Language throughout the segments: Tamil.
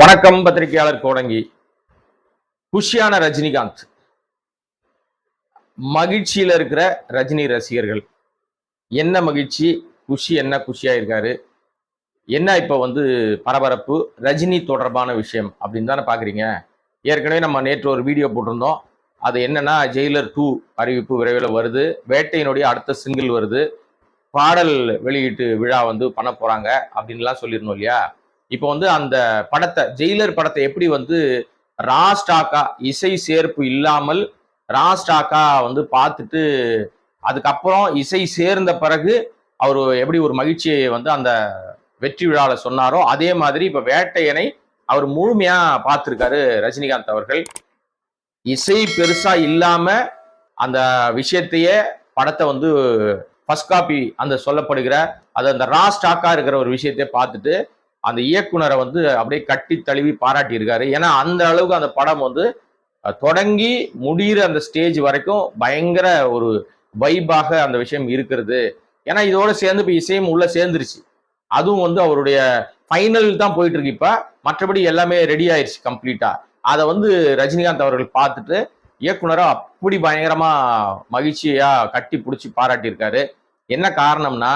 வணக்கம் பத்திரிகையாளர் கோடங்கி. குஷியான ரஜினிகாந்த், மகிழ்ச்சியில இருக்கிற ரஜினி ரசிகர்கள் என்ன மகிழ்ச்சி, குஷி என்ன குஷியா இருக்காரு, என்ன இப்ப பரபரப்பு ரஜினி தொடர்பான விஷயம் அப்படின்னு தானே பாக்குறீங்க. ஏற்கனவே நம்ம நேற்று ஒரு வீடியோ போட்டிருந்தோம். அது என்னன்னா, ஜெயிலர் 2 அறிவிப்பு விரைவில் வருது, வேட்டையினுடைய அடுத்த சிங்கிள் வருது, பாடல் வெளியீட்டு விழா பண்ண போறாங்க அப்படின்லாம் சொல்லியிருந்தோம் இல்லையா. இப்போ அந்த படத்தை, ஜெயிலர் படத்தை எப்படி ராஸ்டாக்கா இசை சேர்ப்பு இல்லாமல் ராஸ்டாக்கா பார்த்துட்டு அதுக்கப்புறம் இசை சேர்ந்த பிறகு அவர் எப்படி ஒரு மகிழ்ச்சியை அந்த வெற்றி விழாவில் சொன்னாரோ அதே மாதிரி இப்ப வேட்டையனை அவர் முழுமையா பார்த்திருக்காரு ரஜினிகாந்த் அவர்கள். இசை பெருசா இல்லாம அந்த விஷயத்தையே படத்தை ஃபர்ஸ்ட் காப்பி சொல்லப்படுகிற அது அந்த ராஸ்டாக்கா இருக்கிற ஒரு விஷயத்தை பார்த்துட்டு அந்த இயக்குனரை அப்படியே கட்டி தழுவி பாராட்டி இருக்காரு. ஏன்னா அந்த அளவுக்கு அந்த படம் தொடங்கி முடிகிற அந்த ஸ்டேஜ் வரைக்கும் பயங்கர ஒரு வைபாக அந்த விஷயம் இருக்கிறது. ஏன்னா இதோட சேர்ந்து இப்ப இசையும் உள்ள சேர்ந்துருச்சு. அதுவும் அவருடைய ஃபைனல் தான் போயிட்டு இருக்கு. இப்ப மற்றபடி எல்லாமே ரெடி ஆயிடுச்சு கம்ப்ளீட்டா. அதை ரஜினிகாந்த் அவர்கள் பார்த்துட்டு இயக்குனரை அப்படி பயங்கரமா மகிழ்ச்சியா கட்டி பிடிச்சி பாராட்டி இருக்காரு. என்ன காரணம்னா,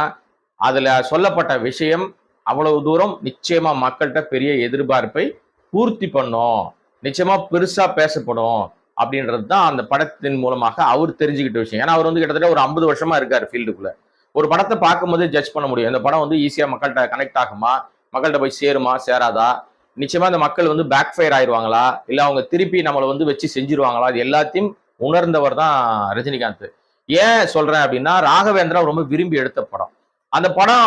அதுல சொல்லப்பட்ட விஷயம் அவ்வளவு தூரம் நிச்சயமா மக்கள்கிட்ட பெரிய எதிர்பார்ப்பை பூர்த்தி பண்ணும், நிச்சயமா பெருசா பேசப்படும் அப்படின்றது தான் அந்த படத்தின் மூலமாக அவர் தெரிஞ்சுக்கிட்ட விஷயம். ஏன்னா அவர் கிட்டத்தட்ட ஒரு 50 வருஷமா இருக்காரு ஃபீல்டுக்குள்ள. ஒரு படத்தை பார்க்கும்போது ஜட்ஜ் பண்ண முடியும். இந்த படம் ஈஸியா மக்கள்கிட்ட கனெக்ட் ஆகுமா, மக்கள்கிட்ட போய் சேருமா சேராதா, நிச்சயமா இந்த மக்கள் பேக் ஃபயர் ஆயிடுவாங்களா, இல்ல அவங்க திருப்பி நம்மளை வச்சு செஞ்சிருவாங்களா, அது எல்லாத்தையும் உணர்ந்தவர் தான் ரஜினிகாந்த். ஏன் சொல்றேன் அப்படின்னா, ராகவேந்திரா ரொம்ப விரும்பி எடுத்த படம். அந்த படம்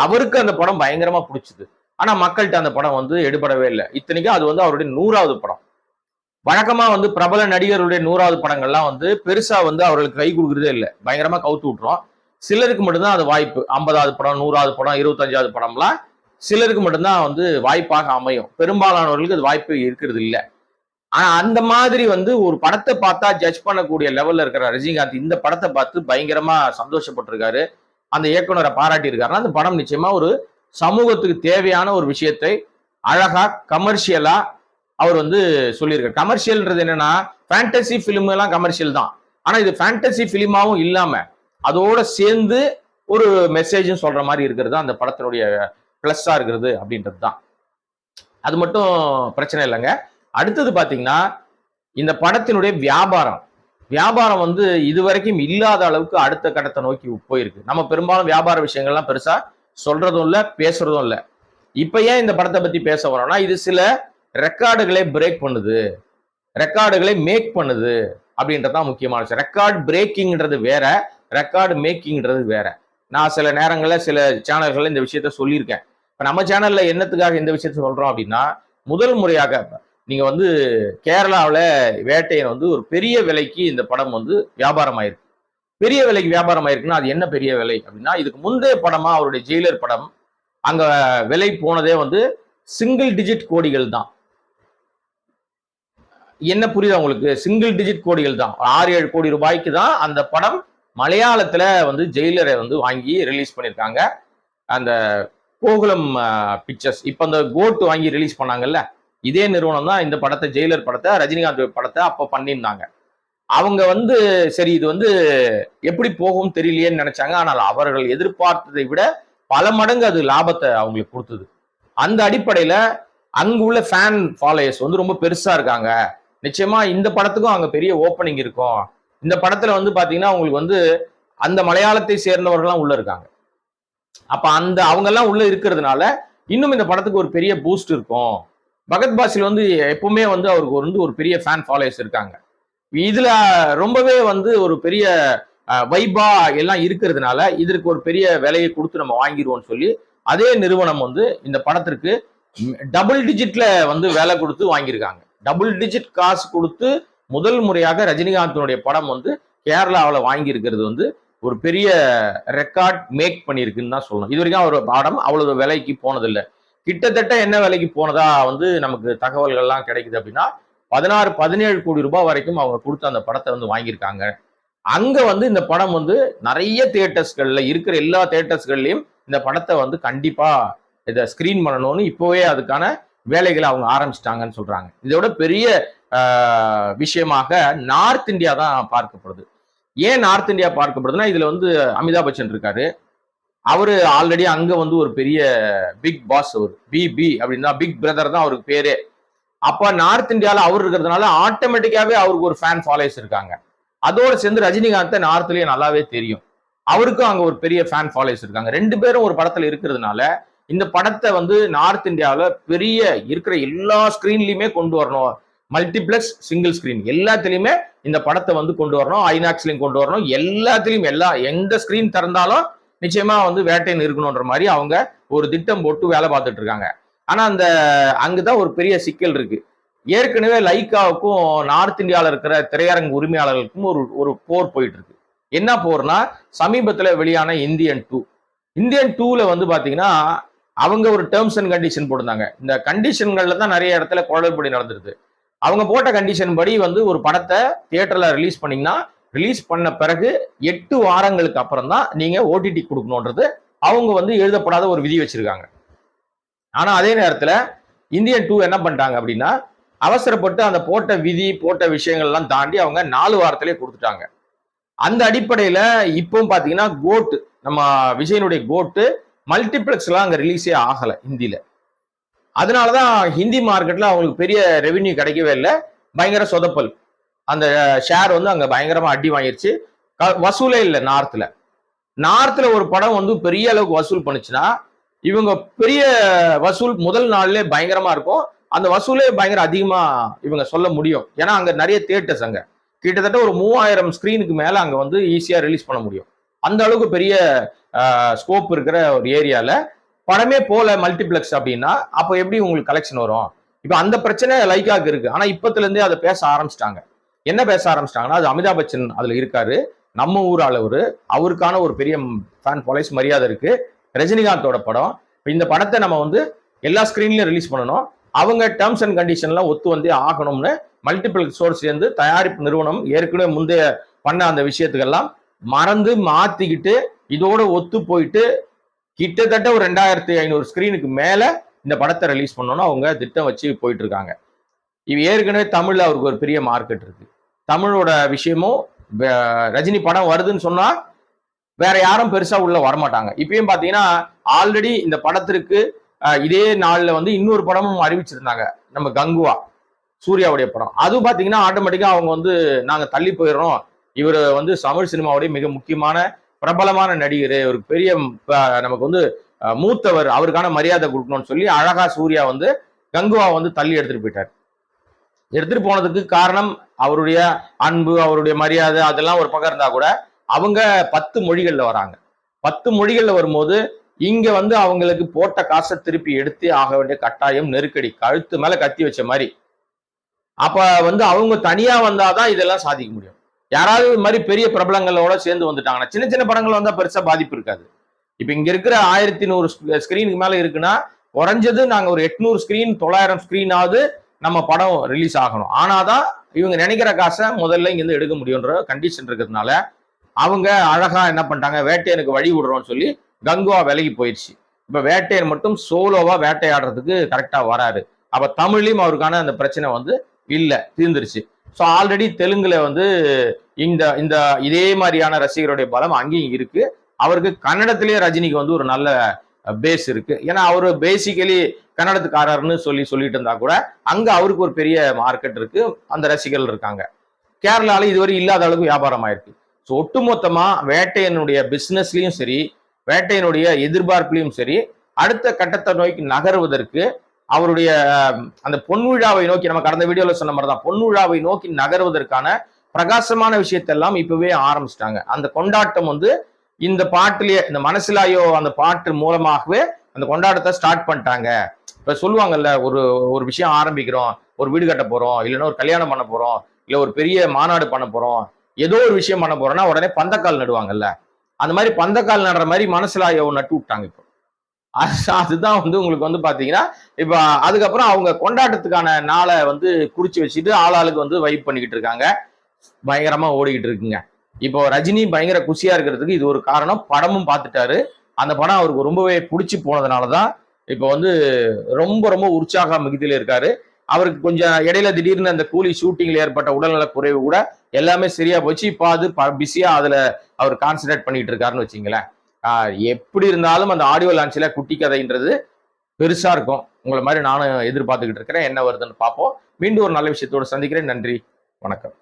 அவருக்கு அந்த படம் பயங்கரமா பிடிச்சது. ஆனா மக்கள்கிட்ட அந்த படம் எடுபடவே இல்லை. இத்தனைக்கும் அது அவருடைய 100வது படம். வழக்கமா பிரபல நடிகர்களுடைய 100வது படங்கள்லாம் பெருசா அவர்களுக்கு கை கொடுக்குறதே இல்லை, பயங்கரமா கவுத்து விட்டுரும். சிலருக்கு மட்டும்தான் அது வாய்ப்பு. 50வது படம், 100வது படம், 25வது படம்லாம் சிலருக்கு மட்டும்தான் வாய்ப்பாக அமையும். பெரும்பாலானவர்களுக்கு அது வாய்ப்பு இருக்கிறது இல்லை. ஆனா அந்த மாதிரி ஒரு படத்தை பார்த்தா ஜட்ஜ் பண்ணக்கூடிய லெவல்ல இருக்கிற ரஜினிகாந்த் இந்த படத்தை பார்த்து பயங்கரமா சந்தோஷப்பட்டிருக்காரு. அந்த இயக்குனரை பாராட்டி இருக்காருன்னா அந்த படம் நிச்சயமா ஒரு சமூகத்துக்கு தேவையான ஒரு விஷயத்தை அழகா கமர்ஷியலா அவர் சொல்லியிருக்காரு. கமர்ஷியல்ன்றது என்னன்னா, ஃபேண்டசி பிலிம் எல்லாம் கமர்ஷியல் தான். ஆனா இது ஃபேண்டசி பிலிமாவும் இல்லாம அதோட சேர்ந்து ஒரு மெசேஜும் சொல்ற மாதிரி இருக்கிறது அந்த படத்தினுடைய பிளஸ்ஸா இருக்கிறது அப்படின்றது தான். அது மட்டும் பிரச்சனை இல்லைங்க. அடுத்தது பாத்தீங்கன்னா, இந்த படத்தினுடைய வியாபாரம் இதுவரைக்கும் இல்லாத அளவுக்கு அடுத்த கட்டத்தை நோக்கி போயிருக்கு. நம்ம பெரும்பாலும் வியாபார விஷயங்கள்லாம் பெருசா சொல்றதும் இல்ல, பேசுறதும் இல்ல. இப்ப ஏன் இந்த படத்தை பத்தி பேச வரோம்னா, இது சில ரெக்கார்டுகளை பிரேக் பண்ணுது, ரெக்கார்டுகளை மேக் பண்ணுது அப்படின்றதான் முக்கியமான விஷயம். ரெக்கார்டு பிரேக்கிங்ன்றது வேற, ரெக்கார்டு மேக்கிங்ன்றது வேற. நான் சில நேரங்களில் சில சேனல்கள் இந்த விஷயத்த சொல்லியிருக்கேன். இப்ப நம்ம சேனல்ல என்னத்துக்காக இந்த விஷயத்த சொல்றோம் அப்படின்னா, முதல் முறையாக நீங்க கேரளாவில் வேட்டையன் ஒரு பெரிய விலைக்கு இந்த படம் வியாபாரம் ஆயிருக்கு. பெரிய விலைக்கு வியாபாரம் ஆயிருக்குன்னா அது என்ன பெரிய விலை அப்படின்னா, இதுக்கு முந்தைய படமா அவருடைய ஜெயிலர் படம் அங்க விலை போனதே சிங்கிள் டிஜிட் கோடிகள் தான். என்ன புரியுதா உங்களுக்கு? சிங்கிள் டிஜிட் கோடிகள் தான். 6-7 கோடி ரூபாய்க்கு தான் அந்த படம் மலையாளத்துல ஜெயிலரை வாங்கி ரிலீஸ் பண்ணியிருக்காங்க. அந்த கோகுலம் பிக்சர்ஸ் இப்ப அந்த கோட் வாங்கி ரிலீஸ் பண்ணாங்கல்ல, இதே நிறுவனம் தான் இந்த படத்தை, ஜெயிலர் படத்தை, ரஜினிகாந்த் படத்தை அப்ப பண்ணியிருந்தாங்க. அவங்க சரி இது எப்படி போகும் தெரியலையேன்னு நினைச்சாங்க. ஆனால் அவர்கள் எதிர்பார்த்ததை விட பல மடங்கு அது லாபத்தை அவங்களுக்கு கொடுத்தது. அந்த அடிப்படையில அங்கு உள்ள ஃபேன் ஃபாலோயர்ஸ் ரொம்ப பெருசா இருக்காங்க. நிச்சயமா இந்த படத்துக்கும் அங்க பெரிய ஓப்பனிங் இருக்கும். இந்த படத்துல பாத்தீங்கன்னா உங்களுக்கு அந்த மலையாளத்தை சேர்ந்தவர்கள்லாம் உள்ள இருக்காங்க. அப்ப அவங்க எல்லாம் உள்ள இருக்கிறதுனால இன்னும் இந்த படத்துக்கு ஒரு பெரிய பூஸ்ட் இருக்கும். பகத் பாசில் எப்பவுமே அவருக்கு ஒரு பெரிய ஃபேன் ஃபாலோயர்ஸ் இருக்காங்க. இதுல ரொம்பவே ஒரு பெரிய வைபா எல்லாம் இருக்கிறதுனால இதற்கு ஒரு பெரிய விலையை கொடுத்து நம்ம வாங்கிடுவோம்னு சொல்லி அதே நிறுவனம் இந்த படத்திற்கு டபுள் டிஜிட்ல வேலை கொடுத்து வாங்கியிருக்காங்க. டபுள் டிஜிட் காசு கொடுத்து முதல் முறையாக ரஜினிகாந்தினுடைய படம் கேரளாவில் வாங்கி இருக்கிறது ஒரு பெரிய ரெக்கார்ட் மேக் பண்ணியிருக்குன்னு தான் சொல்லணும். இது வரைக்கும் ஒரு படம் அவ்வளவு விலைக்கு போனதில்லை. கிட்டத்தட்ட என்ன விலைக்கு போனதா நமக்கு தகவல்கள்லாம் கிடைக்குது அப்படின்னா, 16-17 கோடி ரூபாய் வரைக்கும் அவங்க கொடுத்து அந்த படத்தை வாங்கியிருக்காங்க. அங்க இந்த படம் நிறைய தியேட்டர்ஸ்கள்ல இருக்கிற எல்லா தியேட்டர்ஸ்கள்லயும் இந்த படத்தை கண்டிப்பா இதை ஸ்கிரீன் பண்ணணும்னு இப்போவே அதுக்கான வேலைகளை அவங்க ஆரம்பிச்சிட்டாங்கன்னு சொல்றாங்க. இதோட பெரிய விஷயமாக நார்த் இந்தியா தான் பார்க்கப்படுது. ஏன் நார்த் இந்தியா பார்க்கப்படுதுன்னா, இதுல வந்து அமிதாப் பச்சன் இருக்காரு. அவரு ஆல்ரெடி அங்க வந்து ஒரு பெரிய பிக் பாஸ், அவர் பிபி அப்படின்னா பிக் பிரதர் தான் அவருக்கு பேரே. அப்ப நார்த் இந்தியால அவர் இருக்கிறதுனால ஆட்டோமேட்டிக்காவே அவருக்கு ஒரு ஃபேன் ஃபாலோவர்ஸ் இருக்காங்க. அதோட சேர்ந்து ரஜினிகாந்த் நார்த்லயே நல்லாவே தெரியும். அவருக்கும் அங்க ஒரு பெரிய ஃபேன் ஃபாலோவர்ஸ் இருக்காங்க. 2 பேரும் ஒரு படத்துல இருக்கிறதுனால இந்த படத்தை வந்து நார்த் இந்தியாவில பெரிய இருக்கிற எல்லா ஸ்கிரீன்லயுமே கொண்டு வரணும். மல்டிபிளெக்ஸ், சிங்கிள் ஸ்கிரீன் எல்லாத்துலயுமே இந்த படத்தை வந்து கொண்டு வரணும். ஐநாக்ஸ்லயும் கொண்டு வரணும். எல்லாத்துலயும் எந்த ஸ்கிரீன் திறந்தாலும் நிச்சயமா வந்து வேட்டையன் இருக்கணும்ன்ற மாதிரி அவங்க ஒரு திட்டம் போட்டு வேலை பார்த்துட்டு இருக்காங்க. ஆனா அங்குதான் ஒரு பெரிய சிக்கல் இருக்கு. ஏற்கனவே லைக்காவுக்கும் நார்த் இந்தியாவில் இருக்கிற திரையரங்கு உரிமையாளர்களுக்கும் ஒரு போர் போயிட்டு இருக்கு. என்ன போர்னா, சமீபத்துல வெளியான இந்தியன் 2. இந்தியன் 2ல வந்து பாத்தீங்கன்னா அவங்க ஒரு டேர்ம்ஸ் அண்ட் கண்டிஷன் போட்டிருந்தாங்க. இந்த கண்டிஷன்கள்ல தான் நிறைய இடத்துல குளறுபடி நடந்துருது. அவங்க போட்ட கண்டிஷன் படி வந்து ஒரு படத்தை தியேட்டர்ல ரிலீஸ் பண்ணீங்கன்னா, ரிலீஸ் பண்ண பிறகு 8 வாரங்களுக்கு அப்புறம் தான் நீங்க ஓடிடி கொடுக்கணும்ன்றது அவங்க வந்து எழுதப்படாத ஒரு விதி வச்சிருக்காங்க. ஆனா அதே நேரத்துல இந்தியன் 2 என்ன பண்ணிட்டாங்க அப்படின்னா, அவசரப்பட்டு அந்த போட்ட விதி போட்ட விஷயங்கள்லாம் தாண்டி அவங்க 4 வாரத்திலேயே கொடுத்துட்டாங்க. அந்த அடிப்படையில இப்பவும் பாத்தீங்கன்னா கோட், நம்ம விஜயனுடைய கோட்டு மல்டிபிளெக்ஸ்லாம் அங்க ரிலீஸே ஆகல ஹிந்தியில. அதனாலதான் ஹிந்தி மார்க்கெட்ல அவங்களுக்கு பெரிய ரெவென்யூ கிடைக்கவே இல்லை. பயங்கர சொதப்பல். அந்த ஷேர் வந்து அங்க பயங்கரமா அடி வாங்கிருச்சு. வசூலே இல்லை நார்த்ல ஒரு படம் வந்து பெரிய அளவுக்கு வசூல் பண்ணுச்சுன்னா, இவங்க பெரிய வசூல் முதல் நாள்லயே பயங்கரமா இருக்கும். அந்த வசூலே பயங்கர அதிகமா இவங்க சொல்ல முடியும். ஏன்னா அங்க நிறைய தியேட்டர்ஸ், அங்க கிட்டத்தட்ட ஒரு 3000 ஸ்கிரீனுக்கு மேல அங்க வந்து ஈஸியா ரிலீஸ் பண்ண முடியும். அந்த அளவுக்கு பெரிய ஸ்கோப் இருக்கிற ஒரு ஏரியால படமே போல மல்டிபிளெக்ஸ் அப்படின்னா அப்போ எப்படி உங்களுக்கு கலெக்ஷன் வரும்? இப்ப அந்த பிரச்சனை லைக்காக்கு இருக்கு. ஆனா இப்பத்துல இருந்தே அதை பேச ஆரம்பிச்சிட்டாங்க. என்ன பேச ஆரம்பிச்சிட்டாங்கன்னா, அது அமிதாப் பச்சன் அதுல இருக்காரு, நம்ம ஊர் அளவு, அவருக்கான ஒரு பெரிய ஃபேன் ஃபாலோவர்ஸ் மரியாதை இருக்கு. ரஜினிகாந்தோட படம், இந்த படத்தை நம்ம வந்து எல்லா ஸ்கிரீன்லயும் ரிலீஸ் பண்ணணும். அவங்க டேர்ம்ஸ் அண்ட் கண்டிஷன்லாம் ஒத்து வந்தே ஆகணும்னு மல்டிபிளெக்ஸ் சோர்ஸ் சேர்ந்து தயாரிப்பு நிறுவனம் ஏற்கனவே முந்தைய பண்ண அந்த விஷயத்துக்கெல்லாம் மறந்து மாத்திக்கிட்டு இதோட ஒத்து போயிட்டு கிட்டத்தட்ட ஒரு 2500 ஸ்கிரீனுக்கு மேல இந்த படத்தை ரிலீஸ் பண்ணணும்னு அவங்க திட்டம் வச்சு போயிட்டு இருக்காங்க. இது ஏற்கனவே தமிழ்ல அவருக்கு ஒரு பெரிய மார்க்கெட் இருக்கு. தமிழோட விஷயமும் ரஜினி படம் வருதுன்னு சொன்னா வேற யாரும் பெருசா உள்ள வரமாட்டாங்க. இப்பயும் பாத்தீங்கன்னா ஆல்ரெடி இந்த படத்திற்கு இதே நாள்ல வந்து இன்னொரு படமும் அறிவிச்சிருந்தாங்க, நம்ம கங்குவா, சூர்யாவுடைய படம். அதுவும் பாத்தீங்கன்னா ஆட்டோமேட்டிக்கா அவங்க வந்து நாங்க தள்ளி போயிடுறோம், இவர் வந்து தமிழ் சினிமாவுடைய மிக முக்கியமான பிரபலமான நடிகர், ஒரு பெரிய நமக்கு வந்து மூத்தவர், அவருக்கான மரியாதை கொடுக்கணும்னு சொல்லி அழகா சூர்யா வந்து கங்குவா வந்து தள்ளி எடுத்துட்டு போயிட்டார். எடுத்துட்டு போனதுக்கு காரணம் அவருடைய அன்பு, அவருடைய மரியாதை, அதெல்லாம் ஒரு பக்கம் இருந்தா கூட அவங்க 10 மொழிகள்ல வராங்க. 10 மொழிகள்ல வரும்போது இங்க வந்து அவங்களுக்கு போட்ட காசை திருப்பி எடுத்து ஆக வேண்டிய கட்டாயம், நெருக்கடி, கழுத்து மேல கத்தி வச்ச மாதிரி. அப்ப வந்து அவங்க தனியா வந்தாதான் இதெல்லாம் சாதிக்க முடியும். யாராவது இது மாதிரி பெரிய பிரபலங்களோட சேர்ந்து வந்துட்டாங்கன்னா, சின்ன சின்ன படங்கள் வந்தா பெருசா பாதிப்பு இருக்காது. இப்ப இங்க இருக்கிற 1100 ஸ்கிரீனுக்கு மேல இருக்குன்னா குறைஞ்சது நாங்க ஒரு 800 ஸ்கிரீன் 900 ஸ்கிரீனாவது நம்ம படம் ரிலீஸ் ஆகணும். ஆனாதான் இவங்க நினைக்கிற காசை முதல்ல இங்க இருந்து எடுக்க முடியும்ன்ற கண்டிஷன் இருக்கிறதுனால அவங்க அழகா என்ன பண்ணிட்டாங்க, வேட்டையனுக்கு வழி விடுறோம்னு சொல்லி கங்குவா விலகி போயிடுச்சு. இப்ப வேட்டையன் மட்டும் சோலோவா வேட்டையாடுறதுக்கு கரெக்டா வராரு. அப்ப தமிழ்லயும் அவருக்கான அந்த பிரச்சனை வந்து இல்ல, தீர்ந்துருச்சு. ஸோ ஆல்ரெடி தெலுங்குல வந்து இந்த இதே மாதிரியான ரசிகருடைய பலம் அங்கேயும் இருக்கு. அவருக்கு கன்னடத்திலேயே ரஜினிக்கு வந்து ஒரு நல்ல பேஸ் இருக்கு. ஏன்னா அவரு பேசிக்கலி கன்னடத்துக்காரர்னு சொல்லிட்டு இருந்தா கூட அங்க அவருக்கு ஒரு பெரிய மார்க்கெட் இருக்கு, அந்த ரசிகர்கள் இருக்காங்க. கேரளால இதுவரை இல்லாத அளவுக்கு வியாபாரம் ஆயிருக்கு. ஸோ ஒட்டுமொத்தமா வேட்டையனுடைய பிசினஸ்லயும் சரி, வேட்டையனுடைய எதிர்பார்ப்புலையும் சரி, அடுத்த கட்டத்தை நோக்கி நகர்வதற்கு அவருடைய அந்த பொன்விழாவை நோக்கி, நம்ம கடந்த வீடியோல சொன்ன மாதிரி தான், பொன்விழாவை நோக்கி நகர்வதற்கான பிரகாசமான விஷயத்தெல்லாம் இப்பவே ஆரம்பிச்சிட்டாங்க. அந்த கொண்டாட்டம் வந்து இந்த பாட்டுலயே, இந்த மனசிலாயோ அந்த பாட்டு மூலமாகவே அந்த கொண்டாட்டத்தை ஸ்டார்ட் பண்ணிட்டாங்க. இப்ப சொல்லுவாங்கல்ல, ஒரு விஷயம் ஆரம்பிக்கிறோம், ஒரு வீடு கட்ட போறோம், இல்லைன்னா ஒரு கல்யாணம் பண்ண போறோம், இல்ல ஒரு பெரிய மாநாடு பண்ண போறோம், ஏதோ ஒரு விஷயம் பண்ண போறோம்னா உடனே பந்தக்கால் நடுவாங்கல்ல, அந்த மாதிரி பந்தக்கால் நடுற மாதிரி மனசிலாயோ நட்டு விட்டாங்க. இப்போ அதுதான் வந்து உங்களுக்கு வந்து பாத்தீங்கன்னா, இப்ப அதுக்கப்புறம் அவங்க கொண்டாட்டத்துக்கான நாளை வந்து குறிச்சு வச்சுட்டு ஆளாளுக்கு வந்து வைப் பண்ணிக்கிட்டு இருக்காங்க. பயங்கரமா ஓடிக்கிட்டு இருக்குங்க. இப்போ ரஜினி பயங்கர குஷியா இருக்கிறதுக்கு இது ஒரு காரணம். படமும் பார்த்துட்டாரு. அந்த படம் அவருக்கு ரொம்பவே பிடிச்சி போனதுனாலதான் இப்போ வந்து ரொம்ப ரொம்ப உற்சாக மிகுதியில இருக்காரு. அவருக்கு கொஞ்சம் இடையில திடீர்னு அந்த கூலி ஷூட்டிங்ல ஏற்பட்ட உடல்நல குறைவு கூட எல்லாமே சரியா போச்சு. இப்போ அது பிஸியா அதுல அவர் கான்சென்ட்ரேட் பண்ணிட்டு இருக்காருன்னு வச்சுங்களேன். எப்படி இருந்தாலும் அந்த ஆடியோ லான்ச்ல குட்டி கதைன்றது பெருசா இருக்கும். உங்கள மாதிரி நானும் எதிர்பார்த்துக்கிட்டு இருக்கிறேன். என்ன வருதுன்னு பார்ப்போம். மீண்டும் ஒரு நல்ல விஷயத்தோட சந்திக்கிறேன். நன்றி. வணக்கம்.